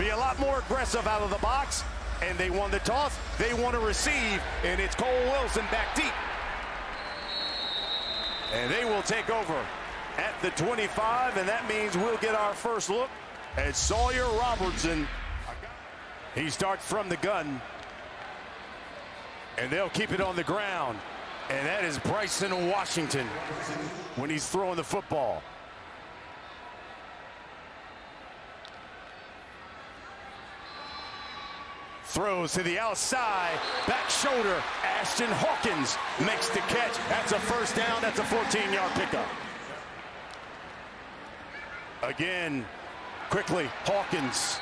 be a lot more aggressive out of the box, and they won the toss. They want to receive, and it's Cole Wilson back deep. And they will take over at the 25, and that means we'll get our first look at Sawyer Robertson. He starts from the gun, and they'll keep it on the ground. And that is Bryson Washington when he's throwing the football. Throws to the outside, back shoulder. Ashton Hawkins makes the catch. That's a first down. That's a 14-yard pickup. Again, quickly, Hawkins.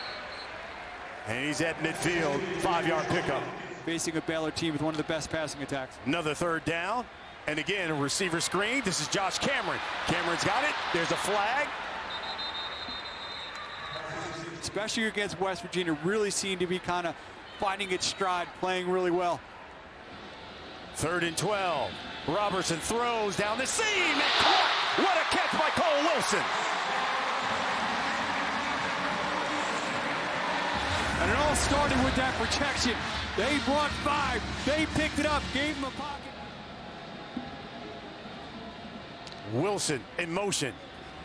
And he's at midfield, 5-yard pickup. Facing a Baylor team with one of the best passing attacks. Another third down. And again, a receiver screen. This is Josh Cameron. Cameron's got it. There's a flag. Especially against West Virginia, really seemed to be kind of finding its stride, playing really well. 3rd and 12. Robertson throws down the seam and caught. What a catch by Cole Wilson. And it all started with that protection. They brought 5. They picked it up, gave him a pocket. Wilson in motion,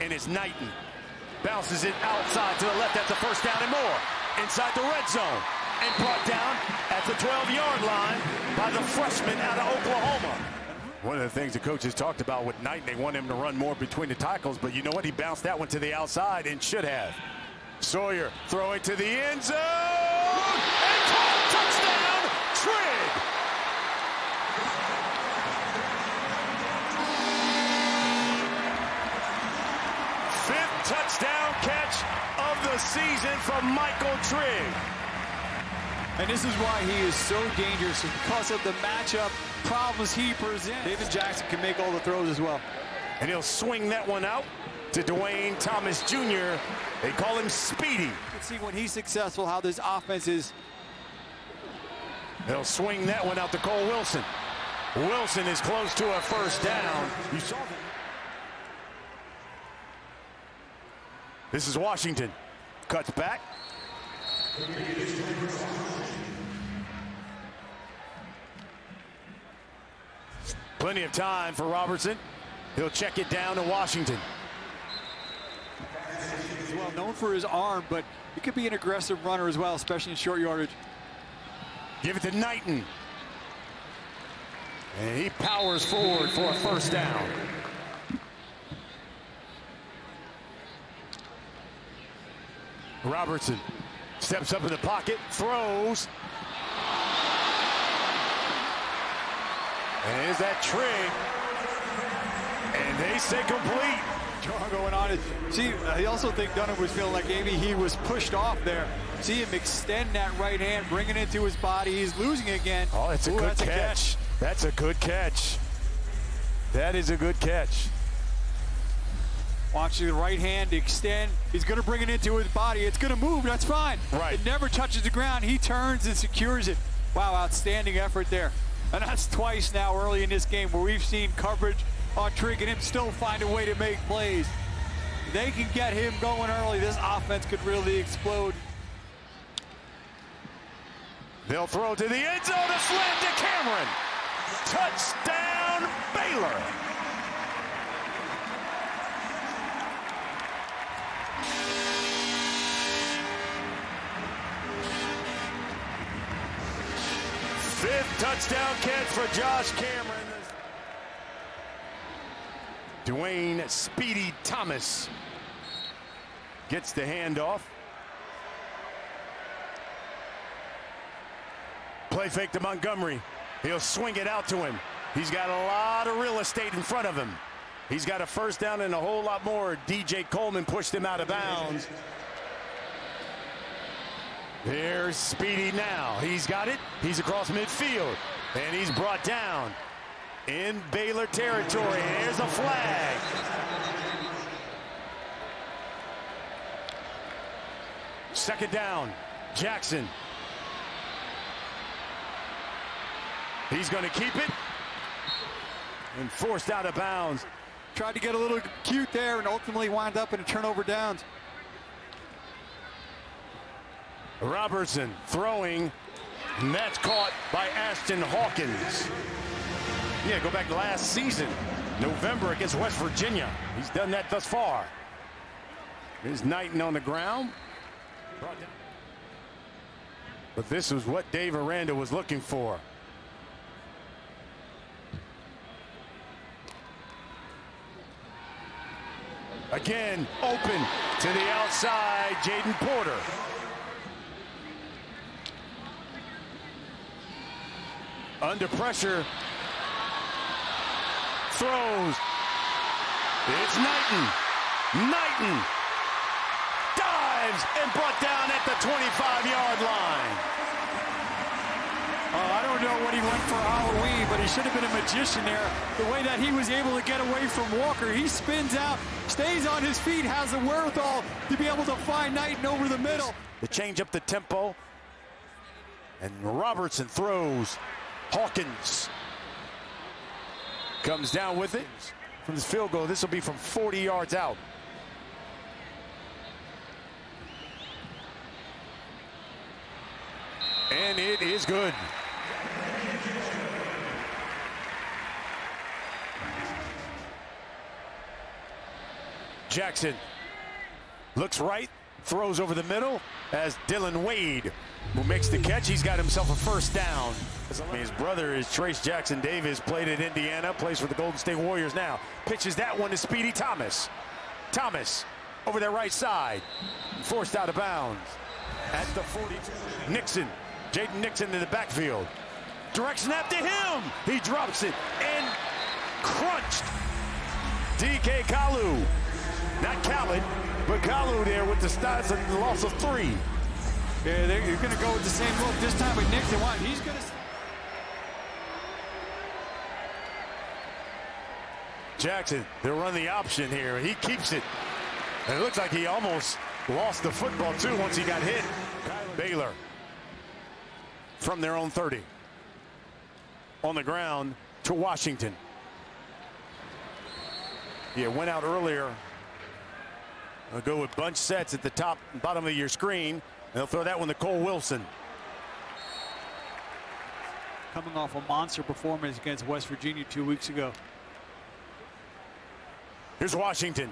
and it's Knighton. Bounces it outside to the left. That's a first down and more. Inside the red zone. And brought down at the 12-yard line by the freshman out of Oklahoma. One of the things the coaches talked about with Knighton, they want him to run more between the tackles, but you know what? He bounced that one to the outside and should have. Sawyer throwing to the end zone. And caught. Touchdown, Trigg. Fifth touchdown catch of the season from Michael Trigg. And this is why he is so dangerous, because of the matchup problems he presents. David Jackson can make all the throws as well. And he'll swing that one out to Dwayne Thomas Jr. They call him Speedy. You can see when he's successful how this offense is. They'll swing that one out to Cole Wilson. Wilson is close to a first down. You saw that. This is Washington. Cuts back. Plenty of time for Robertson. He'll check it down to Washington. He's well known for his arm, but he could be an aggressive runner as well, especially in short yardage. Give it to Knighton. And he powers forward for a first down. Robertson steps up in the pocket, throws. And is that Trigg? And they say complete. Going on. See, I also think Dunham was feeling like maybe he was pushed off there. See him extend that right hand, bring it into his body. He's losing again. Oh, it's a good catch. That's a good catch. That is a good catch. Watch the right hand extend. He's going to bring it into his body. It's going to move. That's fine. Right. It never touches the ground. He turns and secures it. Wow, outstanding effort there. And that's twice now early in this game where we've seen coverage on Trigg and him still find a way to make plays. They can get him going early. This offense could really explode. They'll throw to the end zone. A slant to Cameron. Touchdown, Baylor. Fifth touchdown catch for Josh Cameron. Dwayne Speedy Thomas gets the handoff. Play fake to Montgomery. He'll swing it out to him. He's got a lot of real estate in front of him. He's got a first down and a whole lot more. DJ Coleman pushed him out of bounds. There's Speedy now. He's got it. He's across midfield. And he's brought down in Baylor territory. And there's a flag. Second down. Jackson. He's going to keep it. And forced out of bounds. Tried to get a little cute there and ultimately wound up in a turnover downs. Robertson throwing, and that's caught by Ashton Hawkins. Yeah, go back to last season, November against West Virginia. He's done that thus far. Here's Knighton on the ground. But this is what Dave Aranda was looking for. Again, open to the outside, Jaden Porter. Under pressure. Throws. It's Knighton. Knighton dives and brought down at the 25-yard line. I don't know what he went for Halloween, but he should have been a magician there. The way that he was able to get away from Walker, he spins out, stays on his feet, has the wherewithal to be able to find Knighton over the middle. To change up the tempo, and Robertson throws. Hawkins comes down with it from this field goal. This will be from 40 yards out. And it is good. Jackson looks right, throws over the middle as Dylan Wade, who makes the catch. He's got himself a first down. His brother is Trace Jackson Davis, played at Indiana, plays for the Golden State Warriors now. Pitches that one to Speedy Thomas. Thomas over their right side, forced out of bounds at the 42. Nixon, Jaden Nixon in the backfield. Direct snap to him. He drops it and crunched. DK Kalu. Not Khaled, but Kalu there with the stats and the loss of 3. Yeah, you're going to go with the same look this time with Nixon. He's going to... Jackson, they'll run the option here. He keeps it. And it looks like he almost lost the football, too, once he got hit. Baylor from their own 30. On the ground to Washington. Yeah, went out earlier. They'll go with bunch sets at the top and bottom of your screen. They'll throw that one to Cole Wilson. Coming off a monster performance against West Virginia 2 weeks ago. Here's Washington.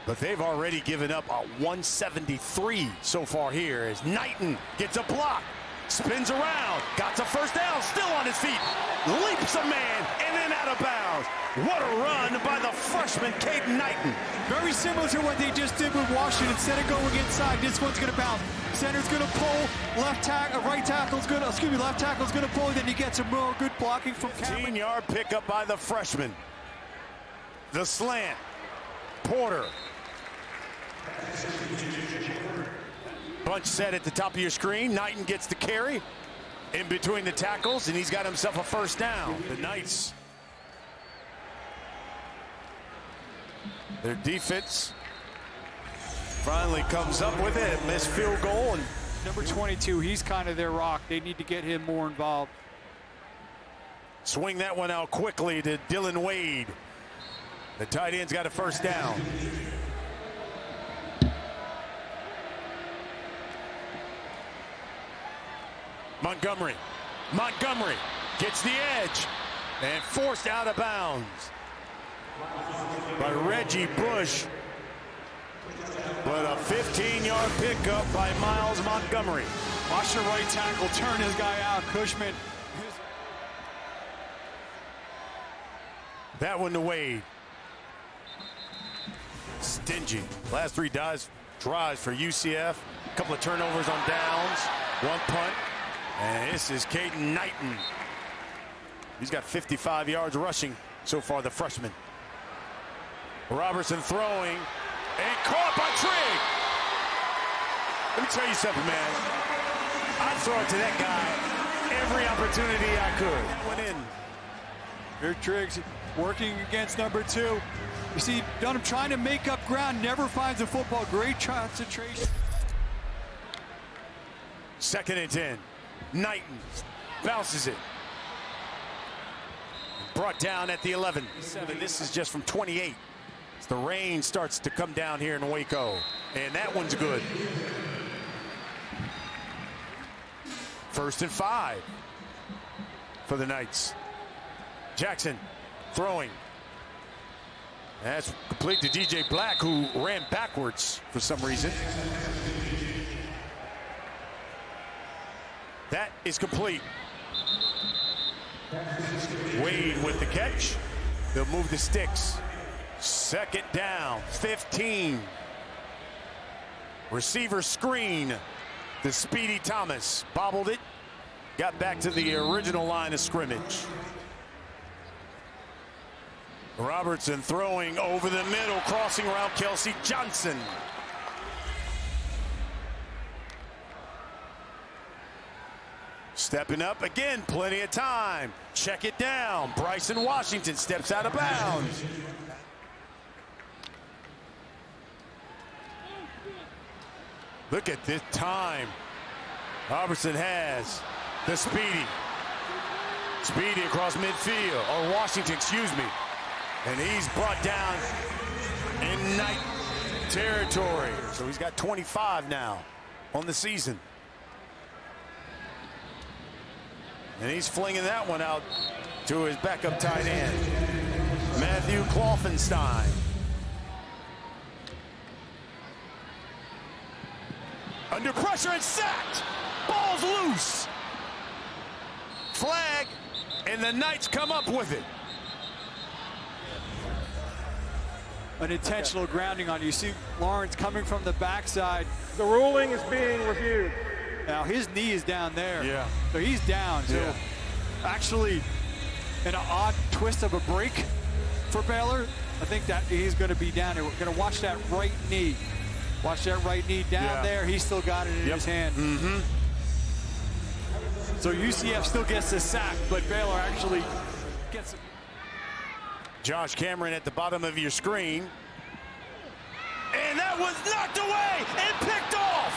But they've already given up a 173 so far here as Knighton gets a block, spins around, got a first down, still on his feet, leaps a man, and then out of bounds. What a run by the freshman, Caden Knighton. Very similar to what they just did with Washington. Instead of going inside, this one's going to bounce. Center's going to pull, left tackle's going to pull, then you get some more good blocking from Cameron. 15-yard pickup by the freshman. The slant, Porter. Bunch set at the top of your screen. Knighton gets the carry in between the tackles, and he's got himself a first down. The Knights, their defense finally comes up with it. Missed field goal. And number 22, he's kind of their rock. They need to get him more involved. Swing that one out quickly to Dylan Wade. The tight end's got a first down. Montgomery gets the edge and forced out of bounds by Reggie Bush. But a 15-yard pickup by Miles Montgomery. Watch the right tackle turn his guy out. Cushman. That one to Wade. Stingy. Last 3 drives for UCF. A couple of turnovers on downs. 1 punt. And this is Caden Knighton. He's got 55 yards rushing so far, the freshman. Robertson throwing and caught by Trigg. Let me tell you something, man. I'd throw it to that guy every opportunity I could. That went in. Here Triggs working against number 2. You see Dunham trying to make up ground, never finds the football. Great concentration. 2nd and 10. Knighton bounces it. Brought down at the 11. This is just from 28. as the rain starts to come down here in Waco. And that one's good. 1st and 5 for the Knights. Jackson throwing. That's complete to DJ Black, who ran backwards for some reason. That is complete. Wade with the catch. They'll move the sticks. 2nd down, 15. Receiver screen. The speedy Thomas bobbled it. Got back to the original line of scrimmage. Robertson throwing over the middle, crossing around Kelsey Johnson. Stepping up again, plenty of time. Check it down. Bryson Washington steps out of bounds. Look at this time Robertson has. The Speedy. Speedy across midfield, or Washington, excuse me. And he's brought down in Knight territory. So he's got 25 now on the season. And he's flinging that one out to his backup tight end, Matthew Klopfenstein. Under pressure and sacked. Ball's loose. Flag, and the Knights come up with it. An intentional grounding on you. See Lawrence coming from the backside. The ruling is being reviewed. Now his knee is down there. Yeah. So he's down. So yeah. Actually, an odd twist of a break for Baylor. I think that he's going to be down there. We're going to watch that right knee. Watch that right knee down there. He's still got it in his hand. So UCF still gets the sack, but Baylor actually gets it. Josh Cameron at the bottom of your screen. And that was knocked away and picked off.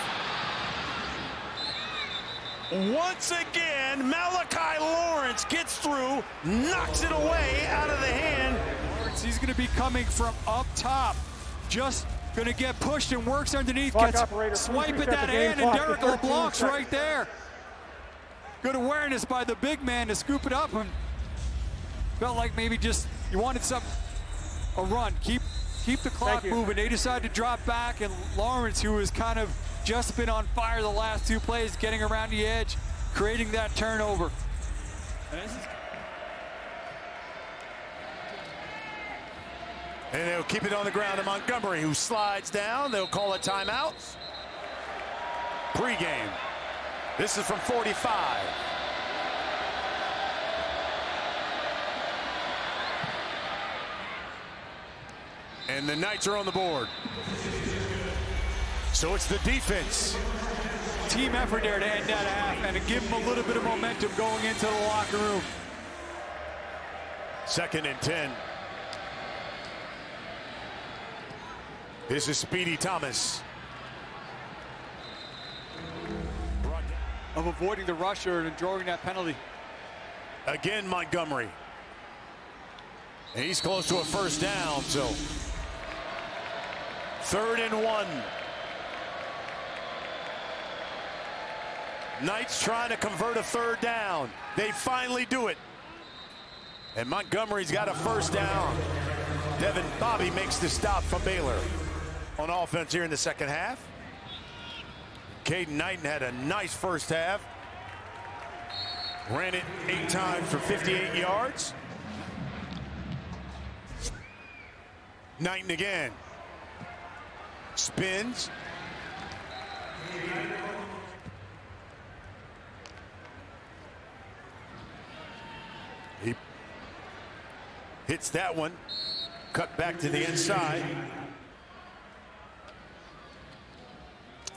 Once again, Malachi Lawrence gets through, knocks it away out of the hand. Lawrence, he's going to be coming from up top. Just going to get pushed and works underneath. Clock Gets operator, swipe at that hand, and Derek LeBlanc's right there. Good awareness by the big man to scoop it up, and felt like maybe just you wanted a run. Keep the clock moving. They decided to drop back, and Lawrence, who has kind of just been on fire the last 2 plays, getting around the edge, creating that turnover. And they'll keep it on the ground to Montgomery, who slides down. They'll call a timeout. Pre-game. This is from 45. And the Knights are on the board. So it's the defense. Team effort there to end that half and to give them a little bit of momentum going into the locker room. 2nd and 10. This is Speedy Thomas. Of avoiding the rusher and drawing that penalty. Again, Montgomery. And he's close to a 1st down, so 3rd and 1. Knights trying to convert a 3rd down. They finally do it. And Montgomery's got a 1st down. Devin Bobby makes the stop for Baylor on offense here in the 2nd half. Caden Knighton had a nice 1st half. Ran it 8 times for 58 yards. Knighton again. Spins. He hits that one. Cut back to the inside.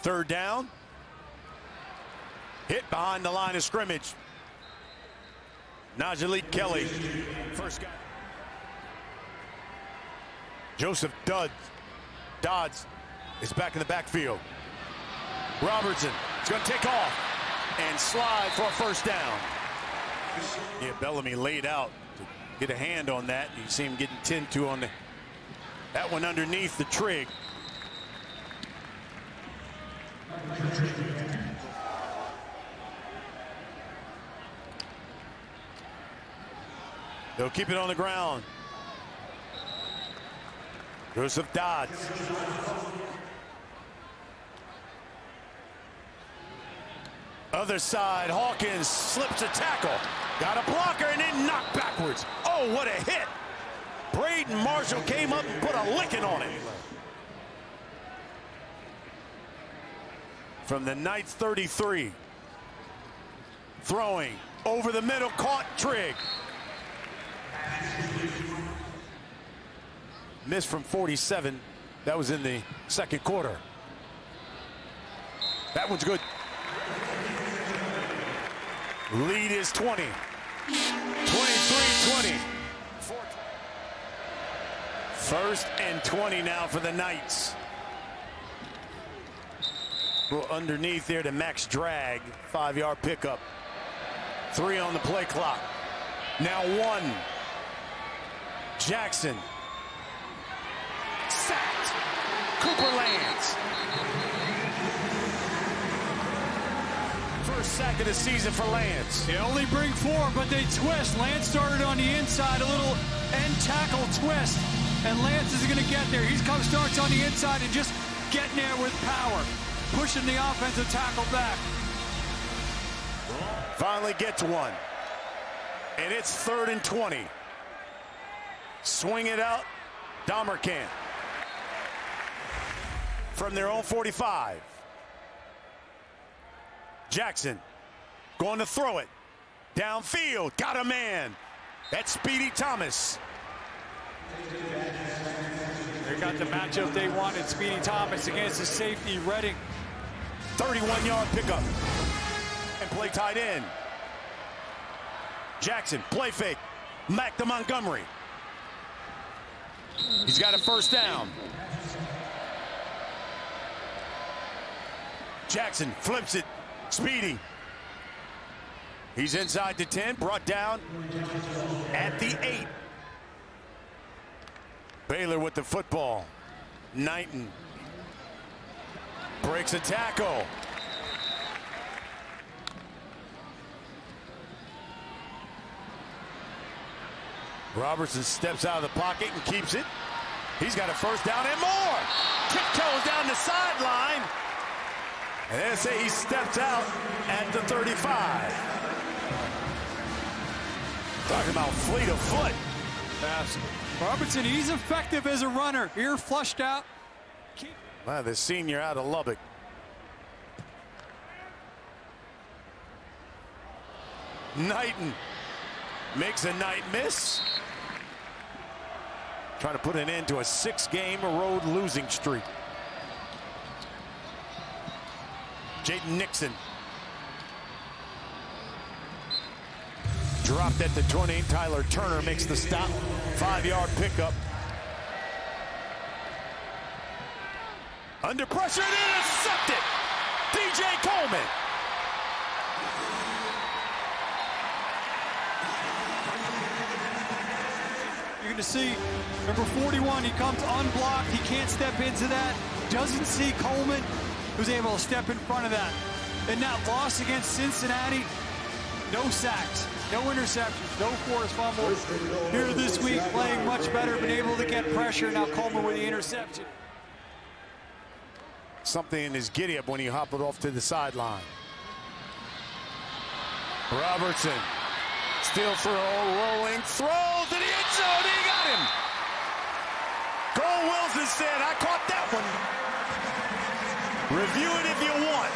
3rd down. Hit behind the line of scrimmage. Najee Kelly. First guy. Joseph Dodds is back in the backfield. Robertson is going to take off and slide for a 1st down. Yeah, Bellamy laid out to get a hand on that. You see him getting 10-2 on the That one underneath the trig. They'll keep it on the ground. Joseph Dodds. Other side, Hawkins slips a tackle. Got a blocker and then knocked backwards. Oh, what a hit. Braden Marshall came up and put a licking on it. From the Knights 33. Throwing over the middle, caught Trigg. Missed from 47. That was in the second quarter. That one's good. Lead is 20. 23-20. First and 20 now for the Knights. Well, underneath there to Max Drag. 5-yard pickup. 3 on the play clock. Now 1. Jackson. Sacked. Cooper Lands. First sack of the season for Lance. They only bring 4, but they twist. Lance started on the inside, a little end tackle twist, and Lance is going to get there. He starts on the inside and just getting there with power, pushing the offensive tackle back. Finally gets one, and it's 3rd and 20. Swing it out, Dahmerkamp. From their own 45. Jackson going to throw it. Downfield, got a man. That's Speedy Thomas. They got the matchup they wanted. Speedy Thomas against the safety, Redding. 31-yard pickup. And play tight end. Jackson, play fake. Mack to Montgomery. He's got a first down. Jackson flips it. Speedy. He's inside the 10, brought down at the 8. Baylor with the football. Knighton breaks a tackle. Robertson steps out of the pocket and keeps it. He's got a first down and more. Tiptoes down the sideline. And they say he steps out at the 35. Talking about fleet of foot. Yes. Robertson, he's effective as a runner. Ear flushed out. Well, the senior out of Lubbock. Knighton makes a night miss. Trying to put an end to a 6-game road losing streak. Jaden Nixon. Dropped at the 20. Tyler Turner makes the stop. 5-yard pickup. Under pressure and intercepted. DJ Coleman. You're going to see number 41. He comes unblocked. He can't step into that. Doesn't see Coleman, who's able to step in front of that. In that loss against Cincinnati, no sacks, no interceptions, no forced fumbles. Here this week, playing much better, been able to get pressure. Now Coleman with the interception. Something in his giddy-up when he hopped it off to the sideline. Robertson, still throw, rolling, throws to the end zone. He got him. Cole Wilson said, "I caught that one." Review it if you want.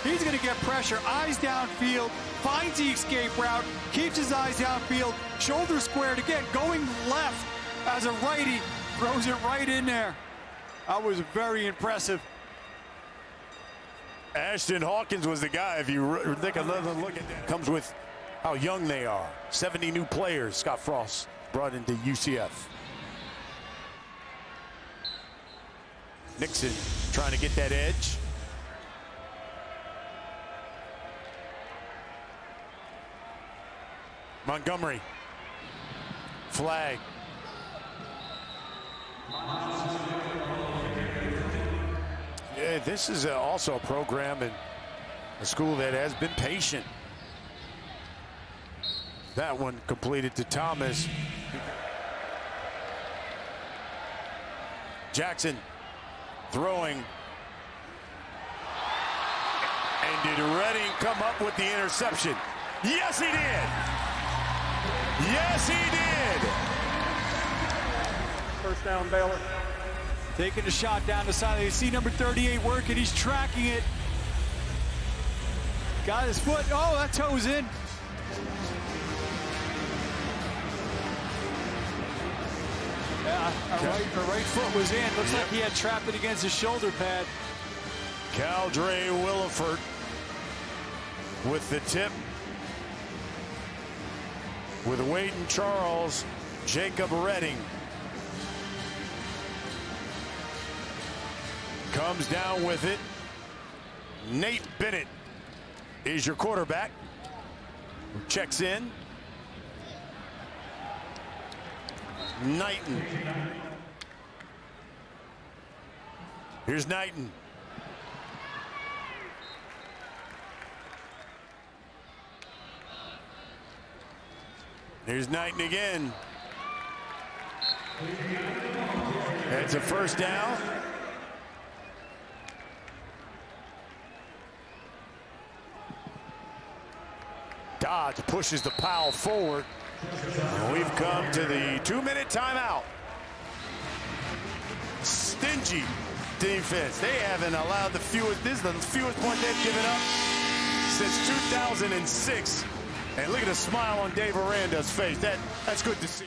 He's going to get pressure, eyes downfield, finds the escape route, keeps his eyes downfield, shoulder squared again, going left as a righty, throws it right in there. That was very impressive. Ashton Hawkins was the guy. If you take another look at that, comes with how young they are. 70 new players Scott Frost brought into UCF. Nixon trying to get that edge. Montgomery. Flag. this is also a program and a school that has been patient. That one completed to Thomas. Jackson throwing. And did Redding come up with the interception? Yes, he did. Yes, he did. First down, Baylor. Taking a shot down the side. You see number 38 working. He's tracking it. Got his foot. Oh, that toe's in. Yeah, her right foot was in. Looks like he had trapped it against his shoulder pad. Caldre Williford with the tip. With Wayton Charles, Jacob Redding comes down with it. Nate Bennett is your quarterback. Checks in. Knighton. Here's Knighton. Here's Knighton again. It's a first down. Dodge pushes the Powell forward. And we've come to the 2-minute timeout. Stingy defense. They haven't allowed the fewest. This is the fewest point they've given up since 2006. And look at the smile on Dave Aranda's face. That's good to see.